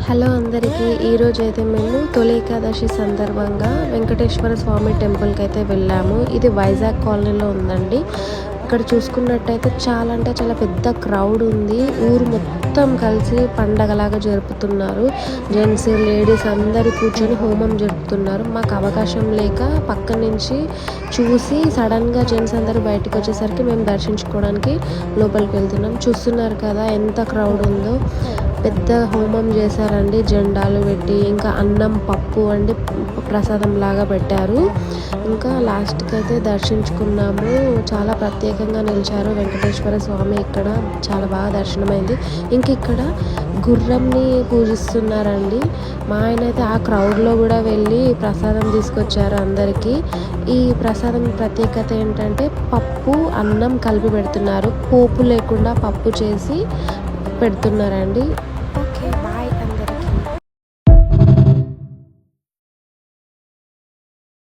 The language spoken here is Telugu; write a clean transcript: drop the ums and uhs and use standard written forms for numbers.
హలో అందరికీ ఈరోజు అయితే మేము తొలి ఏకాదశి సందర్భంగా వెంకటేశ్వర స్వామి టెంపుల్కి అయితే వెళ్ళాము. ఇది వైజాగ్ కాలనీలో ఉందండి. ఇక్కడ చూసుకున్నట్టయితే చాలా అంటే చాలా పెద్ద క్రౌడ్ ఉంది. ఊరు మొత్తం కలిసి పండగలాగా జరుపుతున్నారు. జెంట్స్ లేడీస్ అందరూ కూర్చొని హోమం జరుపుతున్నారు. మాకు అవకాశం లేక పక్క నుంచి చూసి సడన్గా జెంట్స్ అందరూ బయటకు వచ్చేసరికి మేము దర్శించుకోవడానికి లోపలికి వెళ్తున్నాం. చూస్తున్నారు కదా ఎంత క్రౌడ్ ఉందో. పెద్ద హోమం చేశారండి, జెండాలు పెట్టి. ఇంకా అన్నం పప్పు వండి ప్రసాదం లాగా పెట్టారు. ఇంకా లాస్ట్కి అయితే దర్శించుకున్నాము. చాలా ప్రత్యేకంగా నిలిచారు వెంకటేశ్వర స్వామి. ఇక్కడ చాలా బాగా దర్శనమైంది. ఇంక ఇక్కడ గుర్రంని పూజిస్తున్నారండి. మా ఆయన అయితే ఆ క్రౌడ్లో కూడా వెళ్ళి ప్రసాదం తీసుకొచ్చారు అందరికీ. ఈ ప్రసాదం ప్రత్యేకత ఏంటంటే పప్పు అన్నం కలిపి పెడుతున్నారు. పోపు లేకుండా పప్పు చేసి పెడుతున్నారండి.